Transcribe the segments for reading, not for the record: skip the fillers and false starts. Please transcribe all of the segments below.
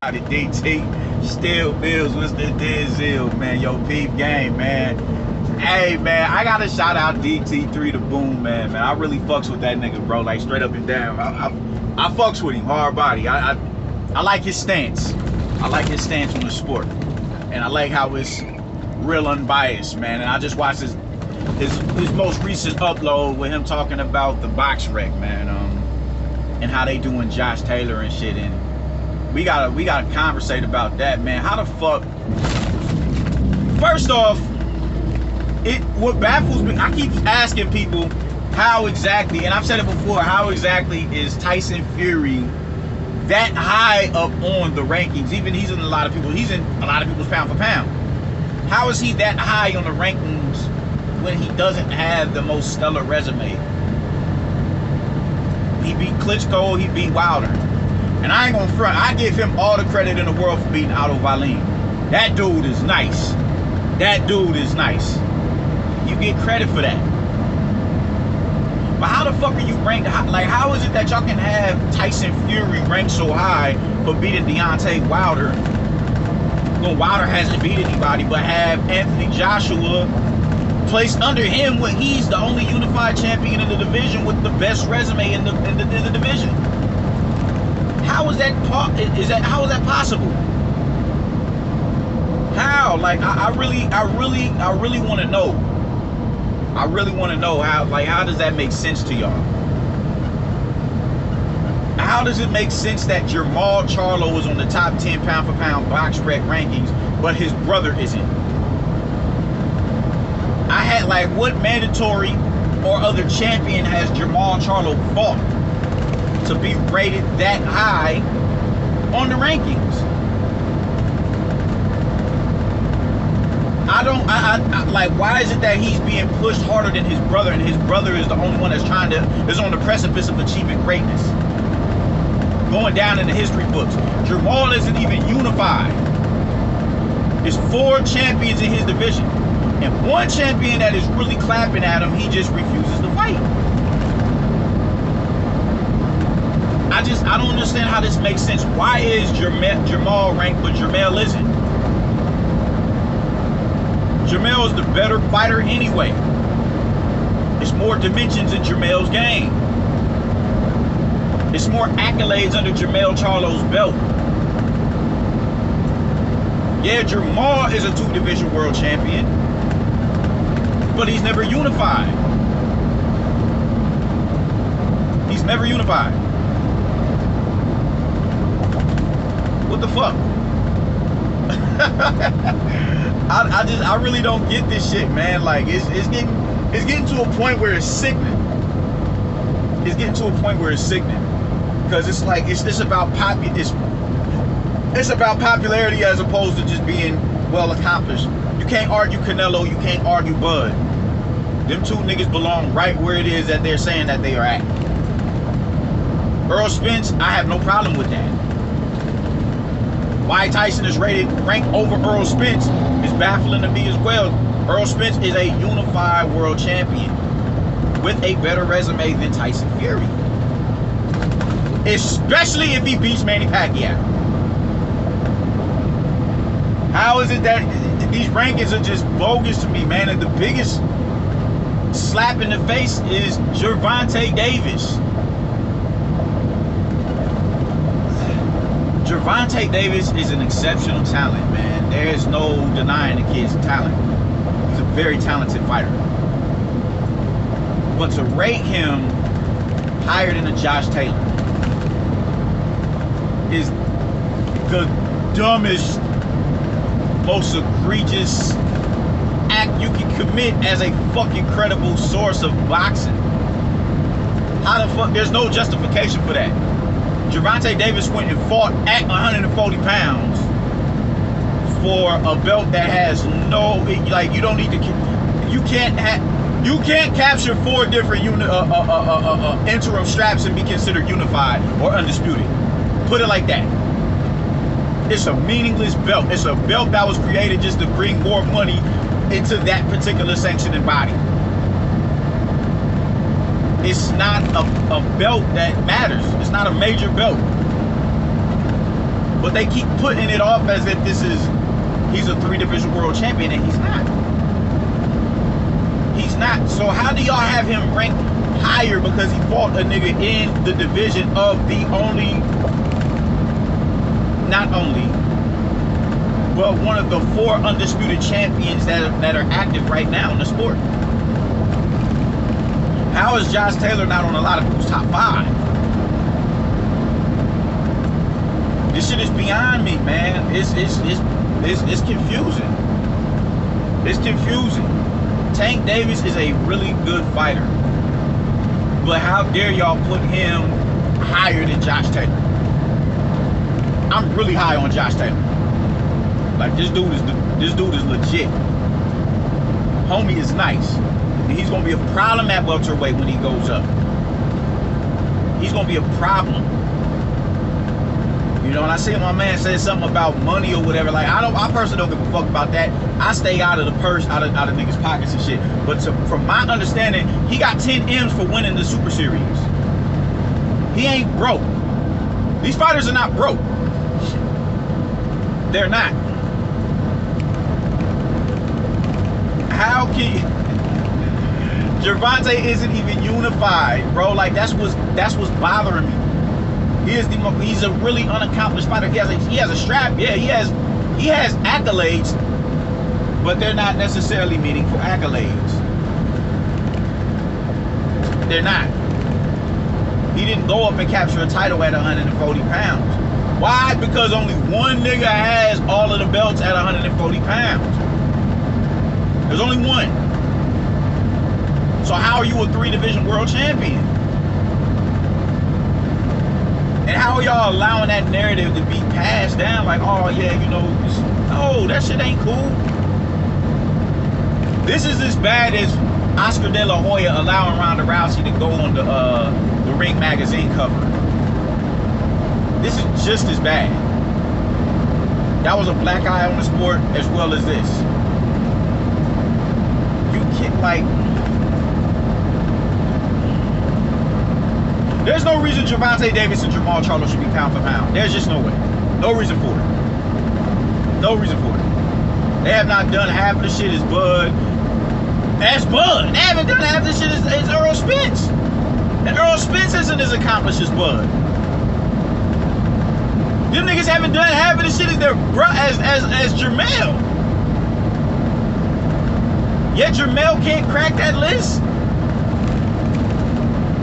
The DT still bills. What's the deal, man? Yo, peep game, man. Hey, man, I gotta shout out DT3 the Boom, man. I really fucks with that nigga, bro. Like straight up and down. I fucks with him, hard body. I like his stance. I like his stance on the sport, and I like how it's real unbiased, man. And I just watched his most recent upload with him talking about the boxrec, man, and how they doing Josh Taylor and shit. And we gotta conversate about that, man. How the fuck? First off, what baffles me, I keep asking people how exactly, and I've said it before, how exactly is Tyson Fury that high up on the rankings? Even he's in a lot of people's pound for pound. How is he that high on the rankings when he doesn't have the most stellar resume? He beat Klitschko, he beat Wilder. And I ain't gonna front, I give him all the credit in the world for beating Otto Wallin. That dude is nice. That dude is nice. You get credit for that. But how the fuck are you ranked? Like, how is it that y'all can have Tyson Fury ranked so high for beating Deontay Wilder? Well, Wilder hasn't beat anybody, but have Anthony Joshua placed under him when he's the only unified champion in the division with the best resume in the division. How is that how is that possible? How? Like, I really want to know. I really want to know how does that make sense to y'all? How does it make sense that Jermall Charlo is on the top 10 pound for pound boxrec rankings, but his brother isn't? I had, like, what mandatory or other champion has Jermall Charlo fought to be rated that high on the rankings? I like, why is it that he's being pushed harder than his brother, and his brother is the only one that's is on the precipice of achieving greatness, going down in the history books? Jermall isn't even unified. There's 4 champions in his division, and one champion that is really clapping at him, he just refuses to fight. I don't understand how this makes sense. Why is Jermall ranked, but Jermell isn't? Jermell is the better fighter anyway. There's more dimensions in Jermell's game. There's more accolades under Jermall Charlo's belt. Yeah, Jermall is a 2-division world champion, but he's never unified. He's never unified. What the fuck? I really don't get this shit, man. Like, it's getting to a point where it's sickening. It's getting to a point where it's sickening, because it's like it's about popularity as opposed to just being well accomplished. You can't argue Canelo, you can't argue Bud. Them two niggas belong right where it is that they're saying that they are at. Earl Spence, I have no problem with that. Why Tyson is ranked over Earl Spence is baffling to me as well. Earl Spence is a unified world champion with a better resume than Tyson Fury, especially if he beats Manny Pacquiao. How is it that these rankings are just bogus to me, man? And the biggest slap in the face is Gervonta Davis. Gervonta Davis is an exceptional talent, man. There is no denying the kid's talent. He's a very talented fighter. But to rate him higher than a Josh Taylor is the dumbest, most egregious act you can commit as a fucking credible source of boxing. How the fuck? There's no justification for that. Gervonta Davis went and fought at 140 pounds for a belt that has no, like, you don't need to, you can't capture 4 different interim straps and be considered unified or undisputed. Put it like that. It's a meaningless belt. It's a belt that was created just to bring more money into that particular sanctioning body. It's not a belt that matters. It's not a major belt. But they keep putting it off as if he's a 3-division world champion, and he's not. He's not. So how do y'all have him ranked higher because he fought a nigga in the division of the only, not only, but one of the 4 undisputed champions that are active right now in the sport? How is Josh Taylor not on a lot of people's top 5? This shit is beyond me, man. It's confusing. It's confusing. Tank Davis is a really good fighter, but how dare y'all put him higher than Josh Taylor? I'm really high on Josh Taylor. Like, this dude is legit. Homie is nice. And he's gonna be a problem at welterweight when he goes up. He's gonna be a problem. You know, and I see my man said something about money or whatever. Like, I personally don't give a fuck about that. I stay out of the purse, out of niggas' pockets and shit. But from my understanding, he got 10 M's for winning the Super Series. He ain't broke. These fighters are not broke. They're not. How can you... Gervonta isn't even unified, bro. Like, that's what's bothering me. He's a really unaccomplished fighter. He has a strap. Yeah, he has accolades, but they're not necessarily meaningful accolades. They're not. He didn't go up and capture a title at 140 pounds. Why? Because only one nigga has all of the belts at 140 pounds. There's only one. So how are you a 3-division world champion? And how are y'all allowing that narrative to be passed down? Like, oh yeah, you know, no, that shit ain't cool. This is as bad as Oscar De La Hoya allowing Ronda Rousey to go on the Ring magazine cover. This is just as bad. That was a black eye on the sport as well as this. You can't, like... There's no reason Gervonta Davis and Jamal Charlo should be pound for pound. There's just no way. No reason for it. No reason for it. They have not done half of the shit as Bud. That's Bud. They haven't done half of the shit as Earl Spence. And Earl Spence isn't as accomplished as Bud. Them niggas haven't done half of the shit as their as Jermell. Yet Jermell can't crack that list.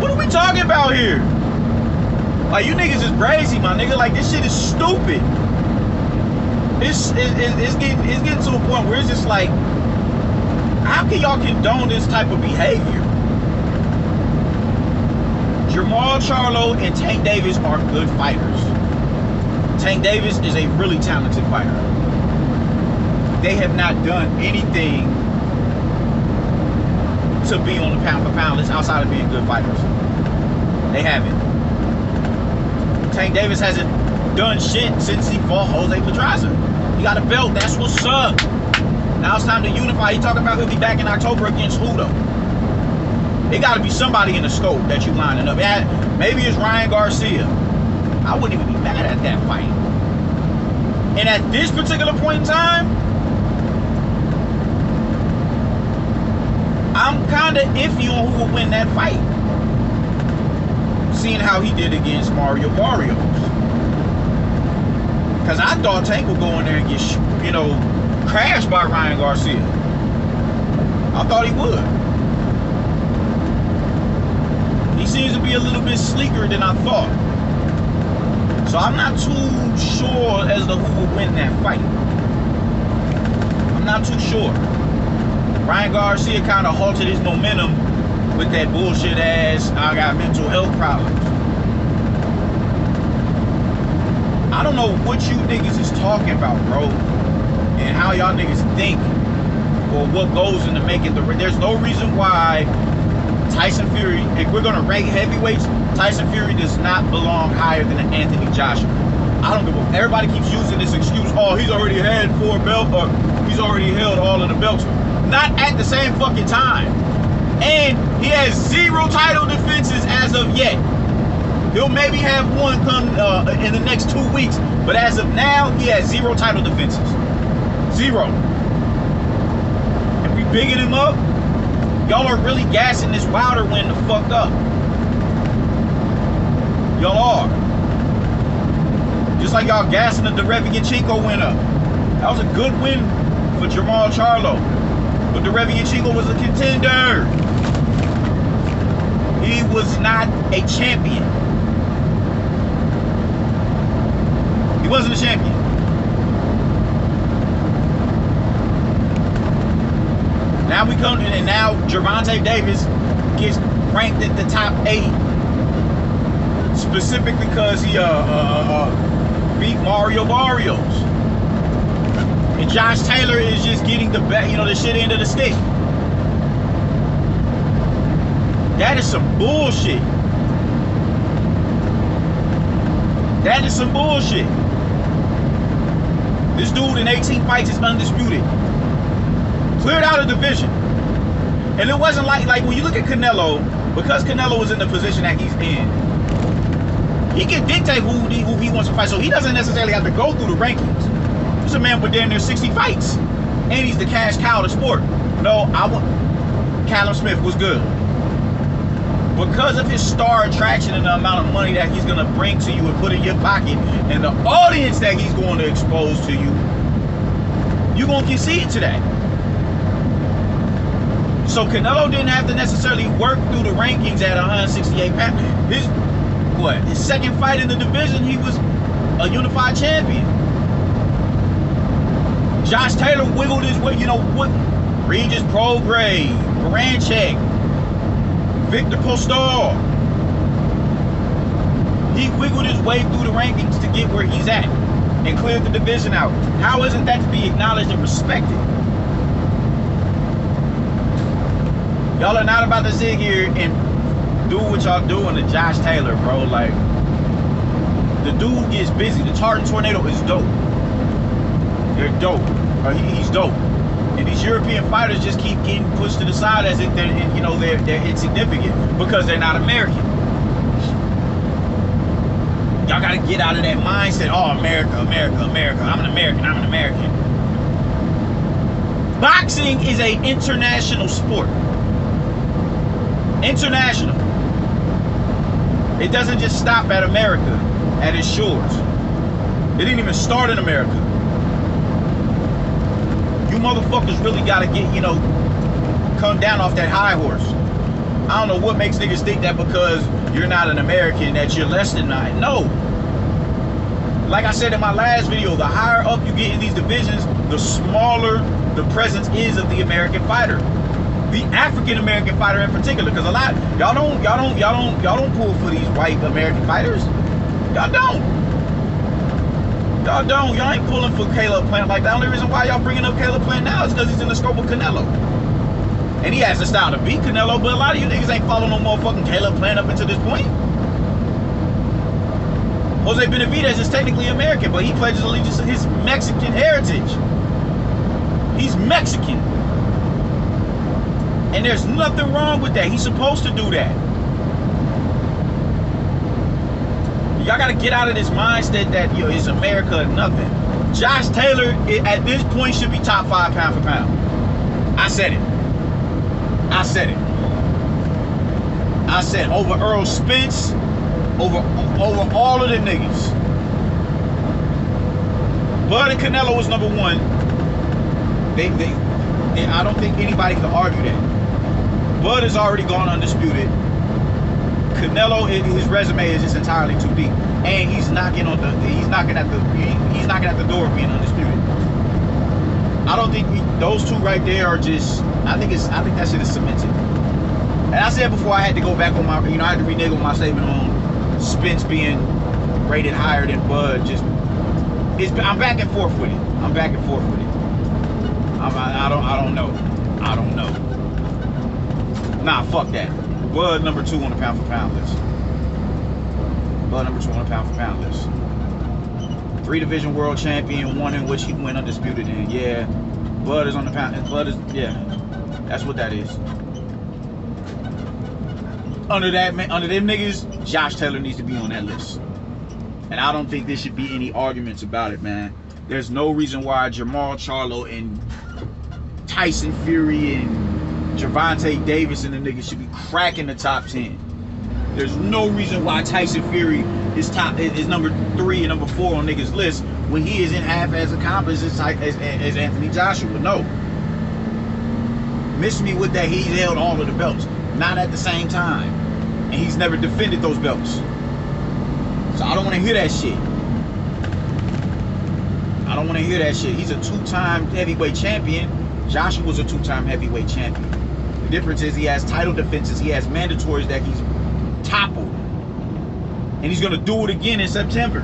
What are we talking about here? Like, you niggas is crazy, my nigga. Like, this shit is stupid. It's getting to a point where it's just like, how can y'all condone this type of behavior? Jamal Charlo and Tank Davis are good fighters. Tank Davis is a really talented fighter. They have not done anything to be on the pound for pound list outside of being good fighters. They haven't. Tank Davis hasn't done shit since he fought Jose Pedraza. He got a belt. That's what's up. Now it's time to unify. He talking about he'll be back in October against who though? It got to be somebody in the scope that you lining up. Maybe it's Ryan Garcia. I wouldn't even be mad at that fight. And at this particular point in time, I'm kind of iffy on who will win that fight. Seeing how he did against Mario Barrios. Because I thought Tank would go in there and get, you know, crashed by Ryan Garcia. I thought he would. He seems to be a little bit sleeker than I thought. So I'm not too sure as to who will win that fight. I'm not too sure. Ryan Garcia kind of halted his momentum with that bullshit ass, I got mental health problems. I don't know what you niggas is talking about, bro. And how y'all niggas think. Or what goes into making the... There's no reason why Tyson Fury, if we're going to rank heavyweights, Tyson Fury does not belong higher than Anthony Joshua. I don't give a... Everybody keeps using this excuse, oh, he's already had 4 belts, or he's already held all of the belts. Not at the same fucking time. And he has 0 title defenses as of yet. He'll maybe have one come in the next 2 weeks, but as of now, he has 0 title defenses. 0. If we bigging him up, y'all are really gassing this Wilder win the fuck up. Y'all are. Just like y'all gassing the Derevianchenko win up. That was a good win for Jamal Charlo. But Derevianchenko was a contender. He was not a champion. He wasn't a champion. Now we come and now Gervonta Davis gets ranked at the top 8, specifically because he beat Mario Barrios, and Josh Taylor is just getting the the shit end of the stick. That is some bullshit. That is some bullshit. This dude in 18 fights is undisputed. Cleared out a division. And it wasn't like when you look at Canelo, because Canelo was in the position that he's in, he can dictate who he wants to fight. So he doesn't necessarily have to go through the rankings. This a man with damn near 60 fights. And he's the cash cow of the sport. No, Callum Smith was good. Because of his star attraction and the amount of money that he's going to bring to you and put in your pocket and the audience that he's going to expose to you, you're going to concede to that. So Canelo didn't have to necessarily work through the rankings at 168 pounds. His second fight in the division, he was a unified champion. Josh Taylor wiggled his way, Regis Prograis, Baranchek, Victor Postol. He wiggled his way through the rankings to get where he's at and cleared the division out. How isn't that to be acknowledged and respected? Y'all are not about to sit here and do what y'all doing to Josh Taylor, bro. Like, the dude gets busy. The Tartan Tornado is dope. They're dope. He's dope. And these European fighters just keep getting pushed to the side as if they're insignificant because they're not American. Y'all gotta get out of that mindset. Oh, America, America, America. I'm an American. I'm an American. Boxing is an international sport. International. It doesn't just stop at America, at its shores. It didn't even start in America. You motherfuckers really gotta get, come down off that high horse. I don't know what makes niggas think that because you're not an American that you're less than mine. No. Like I said in my last video, the higher up you get in these divisions, the smaller the presence is of the American fighter. The African American fighter in particular, because a lot y'all don't pull for these white American fighters. Y'all don't. Y'all ain't pulling for Caleb Plant. Like, the only reason why y'all bringing up Caleb Plant now is because he's in the scope of Canelo. And he has the style to beat Canelo, but a lot of you niggas ain't following no motherfucking Caleb Plant up until this point. Jose Benavidez is technically American, but he pledges allegiance to his Mexican heritage. He's Mexican. And there's nothing wrong with that. He's supposed to do that. Y'all gotta get out of this mindset that it's America or nothing. Josh Taylor at this point should be top 5 pound for pound. I said it. I said it. I said over Earl Spence, over all of them niggas. Bud and Canelo was number 1. I don't think anybody can argue that. Bud has already gone undisputed. Canelo, his resume is just entirely too deep, and he's knocking at the door of being undisputed. I don't think those two right there are just. I think that shit is cemented. And I said before, I had to go back on my, I had to renege on my statement on Spence being rated higher than Bud. I'm back and forth with it. I'm back and forth with it. I don't know. Nah, fuck that. Bud number 2 on the pound for pound list. Bud number 2 on the pound for pound list. 3 division world champion, 1 in which he went undisputed in. Yeah, Bud is on the pound. Bud is, yeah, that's what that is. under them niggas, Josh Taylor needs to be on that list. And I don't think there should be any arguments about it, man. There's no reason why Jermall Charlo and Tyson Fury and Gervonta Davis and the niggas should be cracking the top 10. There's no reason why Tyson Fury is number 3 and number 4 on niggas' list when he isn't half as accomplished as Anthony Joshua. No. Miss me with that. He's held all of the belts, not at the same time, and he's never defended those belts. So I don't want to hear that shit. I don't want to hear that shit. He's a 2-time heavyweight champion. Joshua was a 2-time heavyweight champion. The difference is he has title defenses. He has mandatories that he's toppled. And he's going to do it again in September.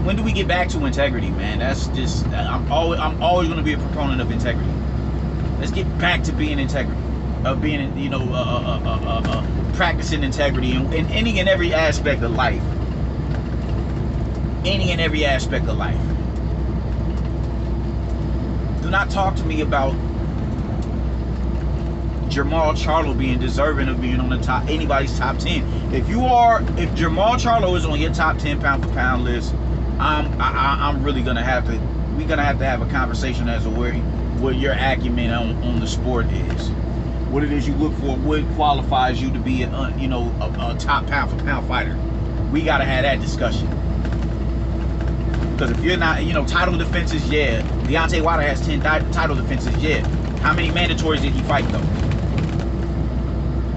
When do we get back to integrity, man? That's just, I'm always going to be a proponent of integrity. Let's get back to being integrity, of being, practicing integrity in any and every aspect of life. Any and every aspect of life. Do not talk to me about Jermall Charlo being deserving of being on the top, anybody's top 10. If Jermall Charlo is on your top 10 pound for pound list, I'm really gonna have to. We're gonna have to have a conversation as to what your acumen on the sport is, what it is you look for, what qualifies you to be a top pound for pound fighter. We gotta have that discussion. Because if you're not, title defenses, yeah. Deontay Wilder has 10 title defenses, yeah. How many mandatories did he fight though?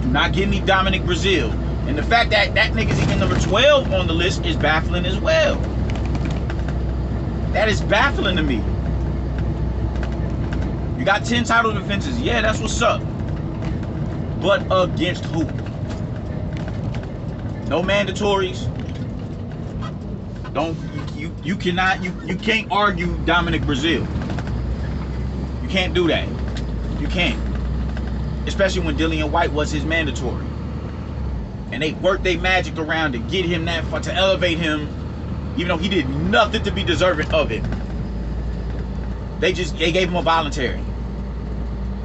Do not give me Dominic Brazil. And the fact that that nigga's even number 12 on the list is baffling as well. That is baffling to me. You got 10 title defenses, yeah, that's what's up. But against who? No mandatories. You can't argue Dominic Brazil. You can't do that. You can't. Especially when Dillian White was his mandatory. And they worked their magic around to get him that far, to elevate him, even though he did nothing to be deserving of it. They gave him a voluntary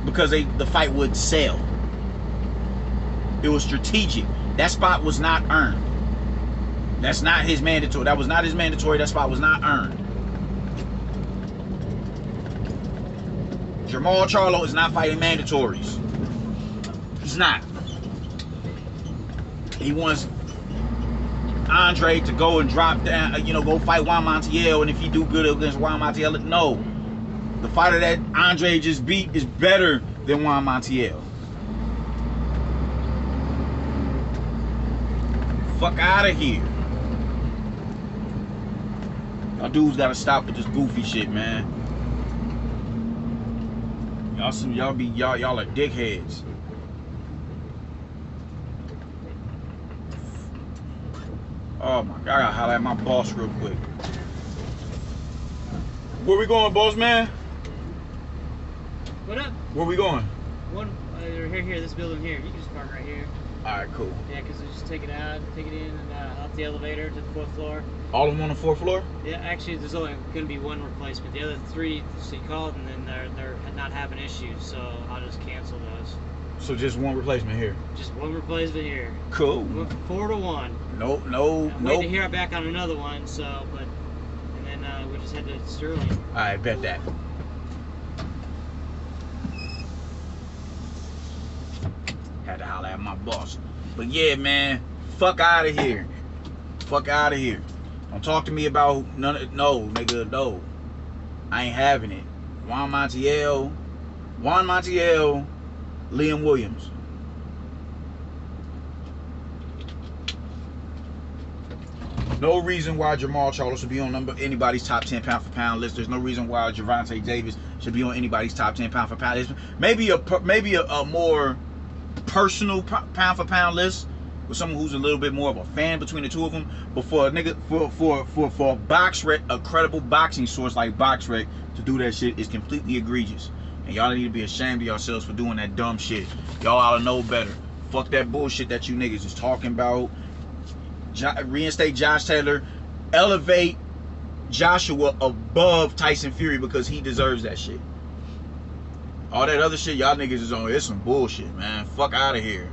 because the fight would sell. It was strategic. That spot was not earned. That's not his mandatory. That was not his mandatory. That spot was not earned. Jermall Charlo is not fighting mandatories. He's not. He wants Andre to go and drop down, go fight Juan Montiel, and if he do good against Juan Montiel, no. The fighter that Andre just beat is better than Juan Montiel. Fuck out of here. Y'all dudes gotta stop with this goofy shit, man. Y'all are dickheads. Oh my God, I gotta holler at my boss real quick. Where we going, boss man? What up? Where we going? Here, this building here. You can just park right here. Alright, cool. Yeah, because we just take it out, take it in, and up the elevator to the 4th floor. All of them on the 4th floor? Yeah, actually, there's only going to be one replacement. The other 3, so you called, and then they're not having issues, so I'll just cancel those. So just one replacement here? Just one replacement here. Cool. Went from 4 to 1. No. I'm waiting to hear back on another one, and then we just head to Sterling. I bet that. Had to holler at my boss. But yeah, man, fuck out of here. Fuck out of here. Don't talk to me about no, nigga, no. I ain't having it. Juan Montiel, Liam Williams. No reason why Jermall Charlo should be on anybody's top 10 pound for pound list. There's no reason why Gervonta Davis should be on anybody's top 10 pound for pound list. Maybe a more personal pound for pound list with someone who's a little bit more of a fan between the two of them. But for a nigga, for boxrec, a credible boxing source like boxrec to do that shit is completely egregious. And y'all need to be ashamed of yourselves for doing that dumb shit. Y'all ought to know better. Fuck that bullshit that you niggas is talking about. Reinstate Josh Taylor. Elevate Joshua above Tyson Fury because he deserves that shit. All that other shit y'all niggas is on, it's some bullshit, man. Fuck out of here.